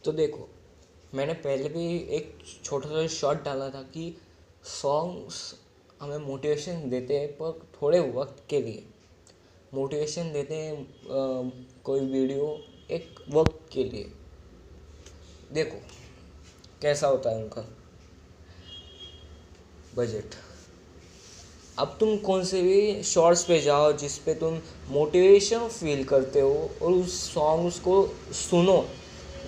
तो देखो, मैंने पहले भी एक छोटा सा शॉर्ट डाला था कि सॉन्ग्स हमें मोटिवेशन देते हैं पर थोड़े वक्त के लिए। मोटिवेशन देते हैं कोई वीडियो एक वक्त के लिए। देखो कैसा होता है उनका बजट। अब तुम कौन से भी शॉर्ट्स पे जाओ जिस पे तुम मोटिवेशन फील करते हो और उस सॉन्ग्स को सुनो,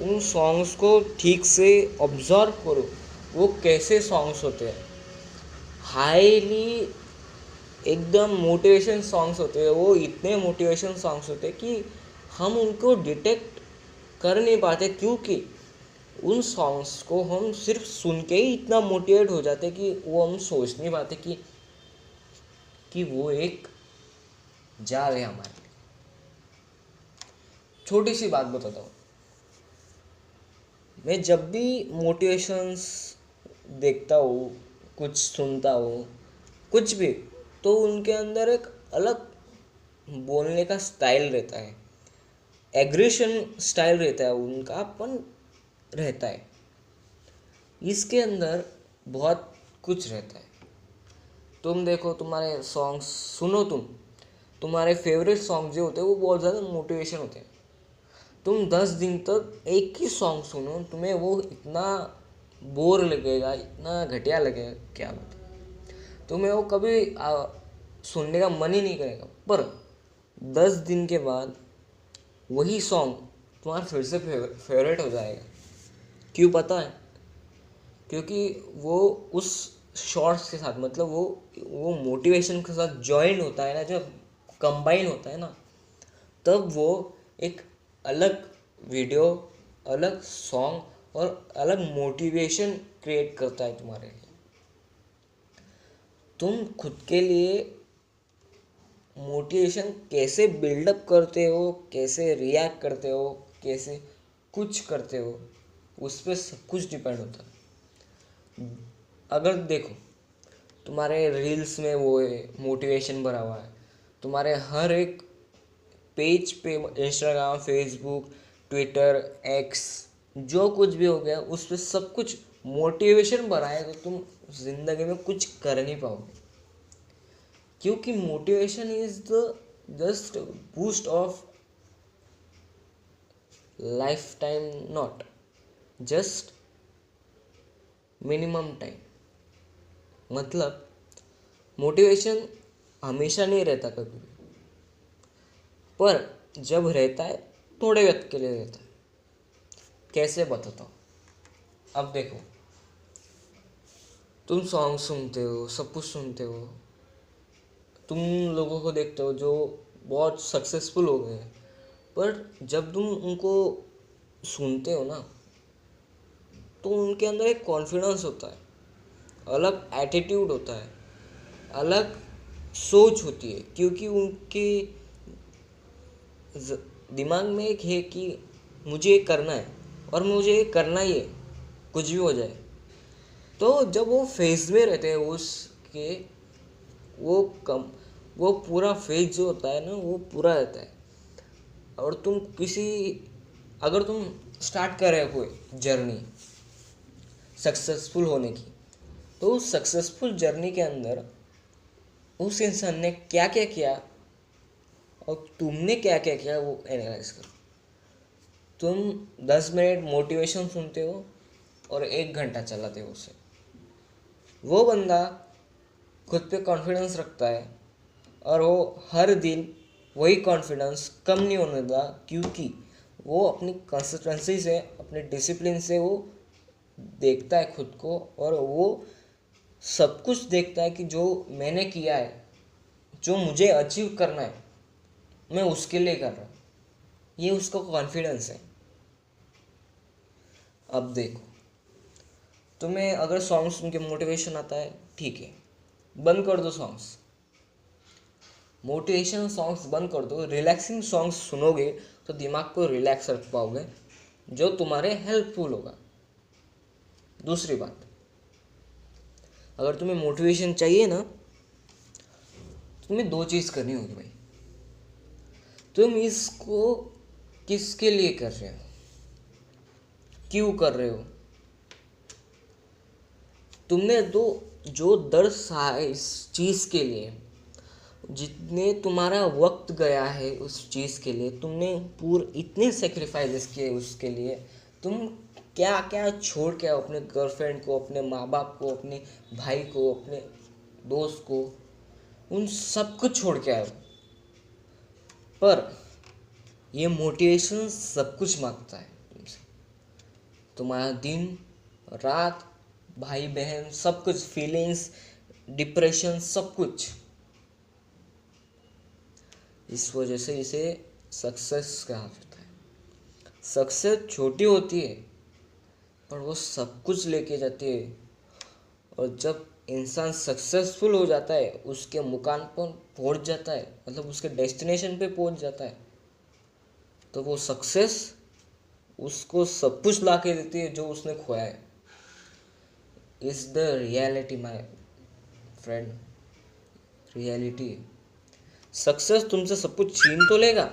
उन सॉन्ग्स को ठीक से ऑब्जर्व करो, वो कैसे सॉन्ग्स होते हैं। हाईली एकदम मोटिवेशन सॉन्ग्स होते हैं, वो इतने मोटिवेशन सॉन्ग्स होते हैं कि हम उनको डिटेक्ट कर नहीं पाते, क्योंकि उन सॉन्ग्स को हम सिर्फ सुन के ही इतना मोटिवेट हो जाते कि वो हम सोच नहीं पाते कि वो एक जाल है हमारे लिए। छोटी सी बात बताता हूँ, मैं जब भी मोटिवेशंस देखता हूँ, कुछ सुनता हूँ, कुछ भी, तो उनके अंदर एक अलग बोलने का स्टाइल रहता है, एग्रेशन स्टाइल रहता है, उनका अपन रहता है। इसके अंदर बहुत कुछ रहता है। तुम देखो, तुम्हारे सॉन्ग्स सुनो, तुम्हारे फेवरेट सॉन्ग जो होते हैं वो बहुत ज़्यादा मोटिवेशन होते हैं। तुम 10 दिन तक एक ही सॉन्ग सुनो, तुम्हें वो इतना बोर लगेगा, इतना घटिया लगेगा, क्या बात। तुम्हें वो कभी सुनने का मन ही नहीं करेगा। पर 10 दिन के बाद वही सॉन्ग तुम्हारा फिर से फेवरेट हो जाएगा। क्यों पता है? क्योंकि वो उस शॉर्ट्स के साथ, मतलब वो मोटिवेशन के साथ जॉइन होता है ना, जब कंबाइन होता है ना, तब वो एक अलग वीडियो, अलग सॉन्ग और अलग मोटिवेशन क्रिएट करता है तुम्हारे लिए। तुम खुद के लिए मोटिवेशन कैसे बिल्डअप करते हो, कैसे रिएक्ट करते हो, कैसे कुछ करते हो, उस पर सब कुछ डिपेंड होता है। अगर देखो, तुम्हारे रील्स में वो है मोटिवेशन भरा हुआ है, तुम्हारे हर एक पेज पे, इंस्टाग्राम, फेसबुक, ट्विटर, एक्स, जो कुछ भी हो गया, उस पर सब कुछ मोटिवेशन भरा है, तो तुम जिंदगी में कुछ कर नहीं पाओगे। क्योंकि motivation is the just boost of life time, not just minimum time. मतलब मोटिवेशन हमेशा नहीं रहता कभी भी, पर जब रहता है थोड़े वक्त के लिए रहता है। कैसे बताता हूँ। अब देखो, तुम सॉन्ग सुनते हो, सब कुछ सुनते हो, तुम लोगों को देखते हो जो बहुत सक्सेसफुल हो गए हैं, पर जब तुम उनको सुनते हो ना, तो उनके अंदर एक कॉन्फिडेंस होता है, अलग एटीट्यूड होता है, अलग सोच होती है, क्योंकि उनके दिमाग में एक है कि मुझे ये करना है और मुझे ये करना ही है, कुछ भी हो जाए। तो जब वो फेज में रहते हैं उसके, वो कम वो पूरा फेज जो होता है ना, वो पूरा रहता है। और अगर तुम स्टार्ट कर रहे हो कोई जर्नी सक्सेसफुल होने की, तो उस सक्सेसफुल जर्नी के अंदर उस इंसान ने क्या क्या किया और तुमने क्या क्या किया, वो एनालाइज करो। तुम 10 मिनट मोटिवेशन सुनते हो और 1 घंटा चलाते हो उसे। वो बंदा खुद पे कॉन्फिडेंस रखता है और वो हर दिन वही कॉन्फिडेंस कम नहीं होने देता, क्योंकि वो अपनी कंसिस्टेंसी से, अपने डिसिप्लिन से वो देखता है खुद को, और वो सब कुछ देखता है कि जो मैंने किया है, जो मुझे अचीव करना है, मैं उसके लिए कर रहा हूँ। ये उसका कॉन्फिडेंस है। अब देखो, तुम्हें अगर सॉन्ग सुन के मोटिवेशन आता है, ठीक है, बंद कर दो सॉन्ग्स, मोटिवेशन सॉन्ग्स बंद कर दो, रिलैक्सिंग सॉन्ग्स सुनोगे तो दिमाग को रिलैक्स रख पाओगे, जो तुम्हारे हेल्पफुल होगा। दूसरी बात, अगर तुम्हें मोटिवेशन चाहिए ना, तुम्हें 2 चीज़ करनी होगी भाई। तुम इसको किसके लिए कर रहे हो? क्यों कर रहे हो? तुमने तो जो दर्द सहा इस चीज़ के लिए, जितने तुम्हारा वक्त गया है उस चीज़ के लिए, तुमने इतने सेक्रीफाइसेस किए उसके लिए, तुम क्या क्या छोड़ के आओ, अपने गर्लफ्रेंड को, अपने माँ बाप को, अपने भाई को, अपने दोस्त को, उन सब कुछ छोड़ के आओ। पर ये मोटिवेशन सब कुछ मांगता है तुमसे, तुम्हारा दिन रात, भाई बहन, सब कुछ, फीलिंग्स, डिप्रेशन, सब कुछ। इस वजह से इसे सक्सेस कहा जाता है। सक्सेस छोटी होती है पर वो सब कुछ लेके जाती है, और जब इंसान सक्सेसफुल हो जाता है, उसके मुकाम पर पहुंच जाता है, मतलब उसके डेस्टिनेशन पे पहुंच जाता है, तो वो सक्सेस उसको सब कुछ ला के देती है जो उसने खोया है। Is the reality my friend, reality. Success तुमसे सब कुछ छीन तो लेगा,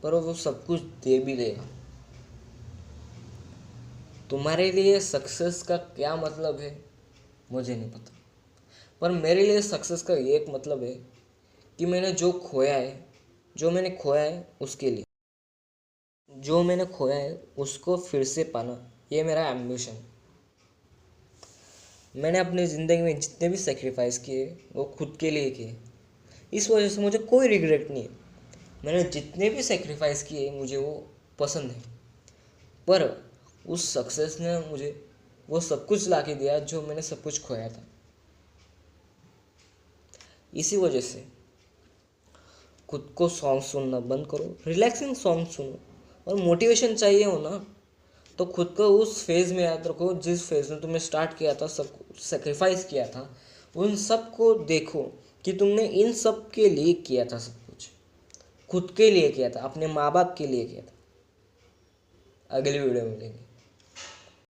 पर वो सब कुछ दे भी देगा। तुम्हारे लिए सक्सेस का क्या मतलब है मुझे नहीं पता, पर मेरे लिए सक्सेस का एक मतलब है कि मैंने जो खोया है, जो मैंने खोया है उसके लिए, जो मैंने खोया है उसको फिर से पाना, ये मेरा एम्बिशन। मैंने अपनी ज़िंदगी में जितने भी सेक्रीफाइस किए वो खुद के लिए किए, इस वजह से मुझे कोई रिग्रेट नहीं है। मैंने जितने भी सेक्रीफाइस किए मुझे वो पसंद है, पर उस सक्सेस ने मुझे वो सब कुछ ला के दिया जो मैंने सब कुछ खोया था। इसी वजह से खुद को सॉन्ग सुनना बंद करो, रिलैक्सिंग सॉन्ग सुनो, और मोटिवेशन चाहिए हो ना तो खुद को उस फेज़ में याद रखो जिस फेज़ में तुमने स्टार्ट किया था, सब सेक्रीफाइस किया था। उन सब को देखो कि तुमने इन सब के लिए किया था, सब कुछ खुद के लिए किया था, अपने माँ बाप के लिए किया था। अगली वीडियो में मिलेंगे।